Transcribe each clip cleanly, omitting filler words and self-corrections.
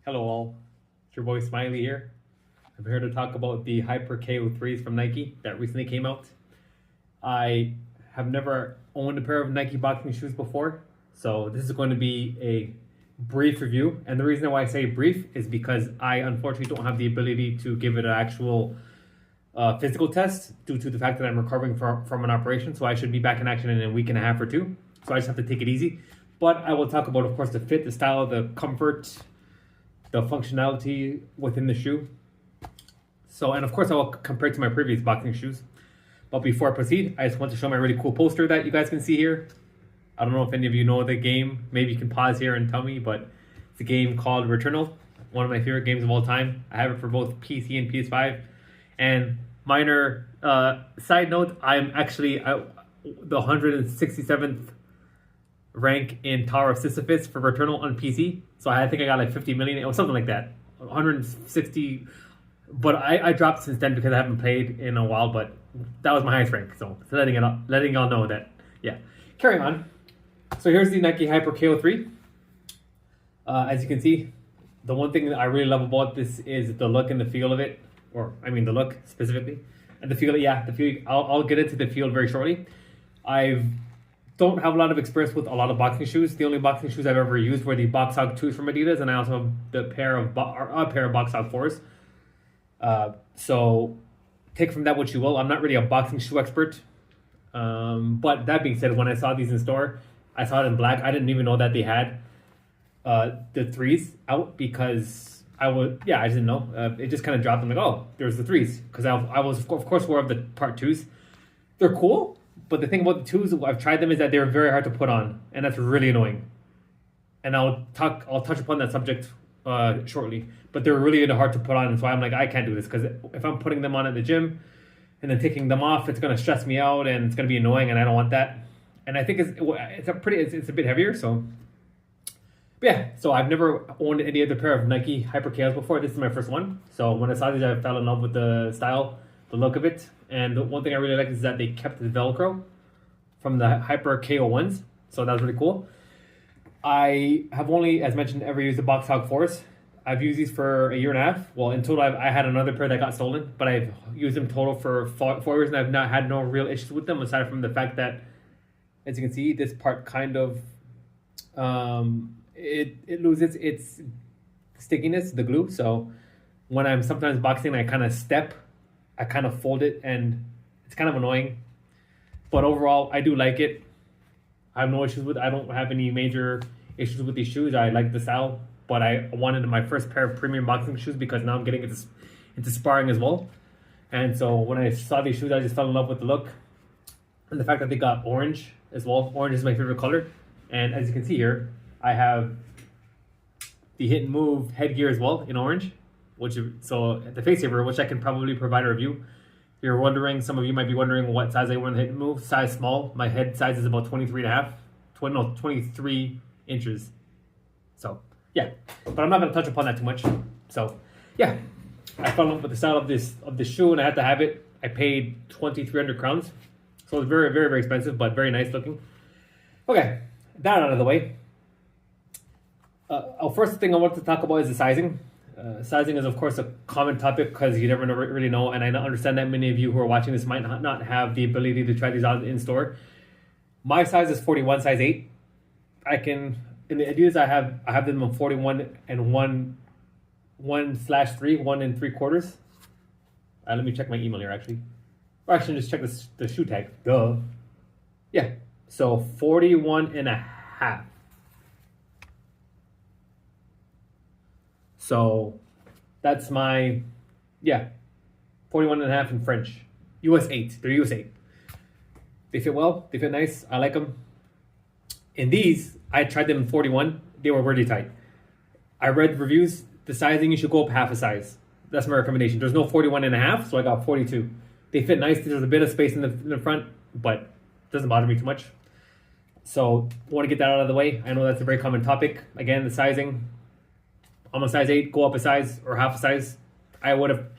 Hello all, it's your boy Smiley here. I'm here to talk about the Hyperko 3s from Nike that recently came out. I have never owned a pair of Nike boxing shoes before, so this is going to be a brief review. And the reason why I say brief is because I unfortunately don't have the ability to give it an actual physical test due to the fact that I'm recovering from an operation, so I should be back in action in a week and a half or two. So I just have to take it easy. But I will talk about, of course, the fit, the style, the comfort, the functionality within the shoe. So, and of course I will compare it to my previous boxing shoes. But before I proceed, I just want to show my really cool poster that you guys can see here. I don't know if any of you know the game. Maybe you can pause here and tell me, but it's a game called Returnal. One of my favorite games of all time. I have it for both PC and PS5. And minor side note, I'm actually the 167th rank in Tower of Sisyphus for Returnal on PC. So I think I got like 50 million or something like that. 160, but I dropped since then because I haven't played in a while, but that was my highest rank. So letting y'all know that, yeah. Carrying on. So here's the Nike Hyperko 3. As you can see, the one thing that I really love about this is the look and the feel of it, or I mean the look specifically. And the feel, yeah, the feel, I'll get into the feel very shortly. I don't have a lot of experience with a lot of boxing shoes. The only boxing shoes I've ever used were the Box Hog 2s from Adidas, and I also have a pair of Box Hog 4s. So take from that what you will. I'm not really a boxing shoe expert. But that being said, when I saw these in store, I saw it in black. I didn't even know that they had the 3s out because I just didn't know. It just kind of dropped. I'm like, oh, there's the 3s. Because I was, of course, aware of the part 2s. They're cool. But the thing about the 2s, I've tried them, is that they're very hard to put on, and that's really annoying. And I'll touch upon that subject shortly. But they're really hard to put on, and so I'm like, I can't do this because if I'm putting them on at the gym and then taking them off, it's gonna stress me out and it's gonna be annoying, and I don't want that. And I think it's a bit heavier, so. But yeah, so I've never owned any other pair of Nike Hyperkos before. This is my first one. So when I saw these, I fell in love with the style, the look of it. And the one thing I really like is that they kept the Velcro from the Hyperko 1s. So that was really cool. I have only, as mentioned, ever used the Box Hog 4s. I've used these for a year and a half. Well, in total, I had another pair that got stolen, but I've used them total for 4 years, and I've not had no real issues with them, aside from the fact that, as you can see, this part kind of, it loses its stickiness, the glue. So when I'm sometimes boxing, I kind of fold it, and it's kind of annoying. But overall, I do like it. I have no issues with it. I don't have any major issues with these shoes. I like the style, but I wanted my first pair of premium boxing shoes because now I'm getting into sparring as well. And so when I saw these shoes, I just fell in love with the look and the fact that they got orange as well. Orange is my favorite color. And as you can see here, I have the hit and move headgear as well in orange. So the face saver, which I can probably provide a review. If you're wondering, some of you might be wondering what size I want to hit and move. Size small. My head size is about 23 inches. So yeah, but I'm not going to touch upon that too much. So yeah, I fell in love with the style of this shoe, and I had to have it. I paid 2,300 crowns, so it's very, very, very expensive, but very nice looking. Okay, that out of the way. First thing I want to talk about is the sizing. Sizing is, of course, a common topic because you never really know, and I understand that many of you who are watching this might not have the ability to try these out in store. My size is 41, size 8. In the Adidas, I have them in 41 and 1/3, 1 3/4. Let me check my email here, actually. Or actually, just check the shoe tag. Duh. Yeah, so 41 and a half. So that's my, 41 and a half in French. US 8. They're US 8. They fit well. They fit nice. I like them. In these, I tried them in 41. They were really tight. I read reviews. The sizing, you should go up half a size. That's my recommendation. There's no 41 and a half, so I got 42. They fit nice. There's a bit of space in the front, but it doesn't bother me too much. So I want to get that out of the way. I know that's a very common topic. Again, the sizing. I'm a size 8, go up a size or half a size. I would have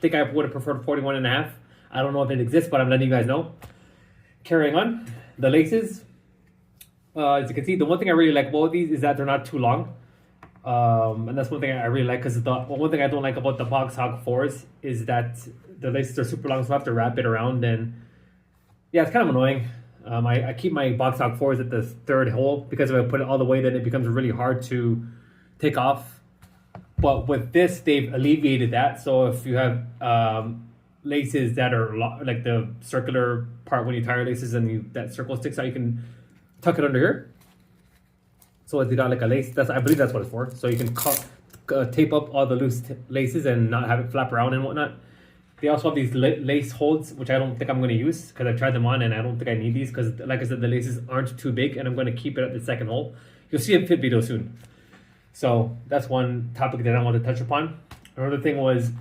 preferred 41 and a half. I don't know if it exists, but I'm letting you guys know. Carrying on, the laces. As you can see, the one thing I really like about these is that they're not too long. And that's one thing I really like, because the one thing I don't like about the Box Hog 4s is that the laces are super long, so I have to wrap it around, and yeah, it's kind of annoying. I keep my Box Hog 4s at the third hole, because if I put it all the way, then it becomes really hard to take off. But with this, they've alleviated that. So if you have laces that are like the circular part when you tie your laces, and that circle sticks out, you can tuck it under here. So they got like a lace. I believe that's what it's for. So you can tape up all the loose laces and not have it flap around and whatnot. They also have these lace holds, which I don't think I'm going to use, because I've tried them on and I don't think I need these, because like I said, the laces aren't too big, and I'm going to keep it at the second hole. You'll see a fit video soon. So that's one topic that I want to touch upon. Another thing was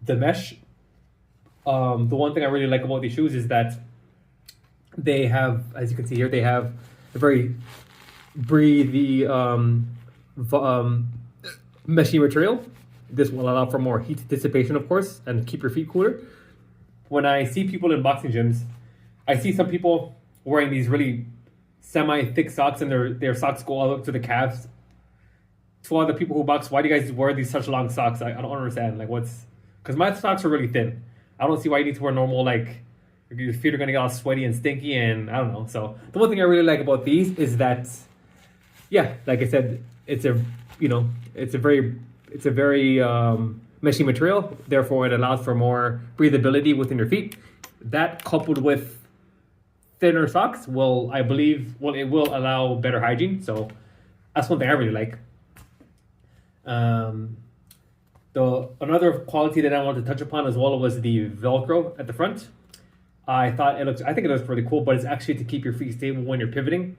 the mesh. The one thing I really like about these shoes is that they have, as you can see here, they have a very breathy meshy material. This will allow for more heat dissipation, of course, and keep your feet cooler. When I see people in boxing gyms, I see some people wearing these really semi-thick socks, and their socks go all up to the calves. To all the people who box, why do you guys wear these such long socks? I don't understand. Like, because my socks are really thin. I don't see why you need to wear normal, like, your feet are going to get all sweaty and stinky, and I don't know. So the one thing I really like about these is that, yeah, like I said, it's a very meshy material. Therefore, it allows for more breathability within your feet. That, coupled with thinner socks, it will allow better hygiene. So that's one thing I really like. Another quality that I wanted to touch upon as well was the Velcro at the front. I think it looks really cool, but it's actually to keep your feet stable when you're pivoting.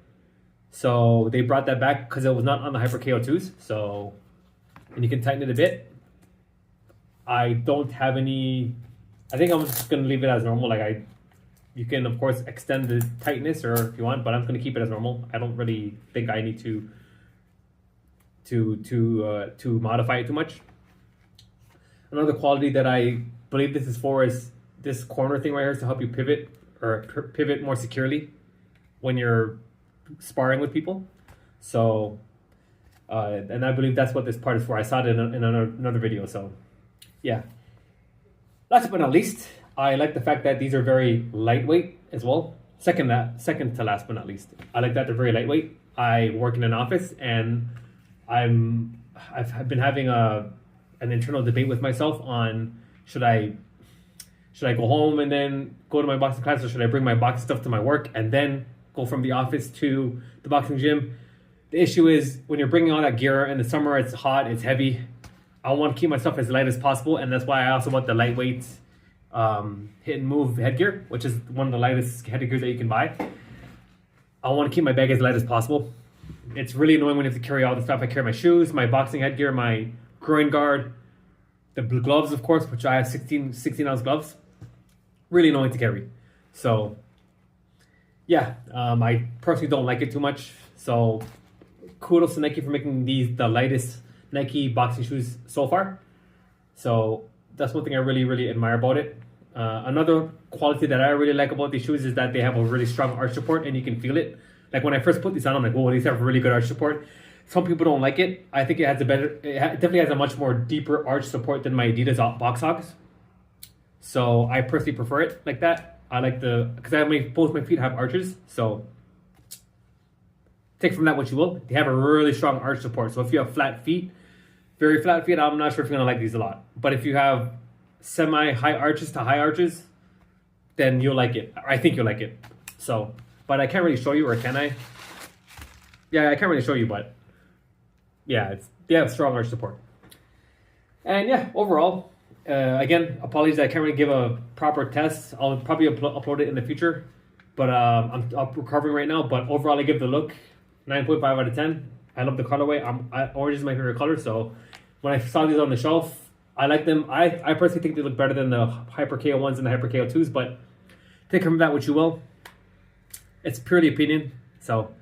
So they brought that back because it was not on the Hyperko 2s. So, and you can tighten it a bit. I don't have any. I think I'm just gonna leave it as normal. You can of course extend the tightness, or if you want, but I'm gonna keep it as normal. I don't really think I need to modify it too much. Another quality that I believe this is for is this corner thing right here, is to help you pivot more securely when you're sparring with people. So, and I believe that's what this part is for. I saw it in another video. So, yeah. Last but not least, I like the fact that these are very lightweight as well. Second to last but not least, I like that they're very lightweight. I work in an office, and I've been having an internal debate with myself on should I go home and then go to my boxing class, or should I bring my boxing stuff to my work and then go from the office to the boxing gym? The issue is, when you're bringing all that gear in the summer, it's hot, it's heavy. I want to keep my stuff as light as possible, and that's why I also want the lightweight hit and move headgear, which is one of the lightest headgear that you can buy. I want to keep my bag as light as possible. It's really annoying when you have to carry all the stuff. I carry my shoes, my boxing headgear, my groin guard, the gloves, of course, which I have 16 ounce gloves. Really annoying to carry. So, yeah, I personally don't like it too much. So, kudos to Nike for making these the lightest Nike boxing shoes so far. So, that's one thing I really, really admire about it. Another quality that I really like about these shoes is that they have a really strong arch support, and you can feel it. Like, when I first put these on, I'm like, whoa, these have really good arch support. Some people don't like it. I think it definitely has a much more deeper arch support than my Adidas Box Hogs. So I personally prefer it like that. I like because both my feet have arches. So take from that what you will. They have a really strong arch support. So if you have flat feet, very flat feet, I'm not sure if you're gonna like these a lot. But if you have semi-high arches to high arches, then you'll like it. I think you'll like it. So, but I can't really show you, or can I? Yeah, I can't really show you, but yeah, they have strong arch support. And yeah, overall, again, apologies, I can't really give a proper test. I'll probably upload it in the future, but I'm recovering right now. But overall, I give the look 9.5 out of 10. I love the colorway. Orange is my favorite color, so when I saw these on the shelf, I like them. I personally think they look better than the Hyperko 1s and the Hyperko 2s, but take from that what you will. It's purely opinion. So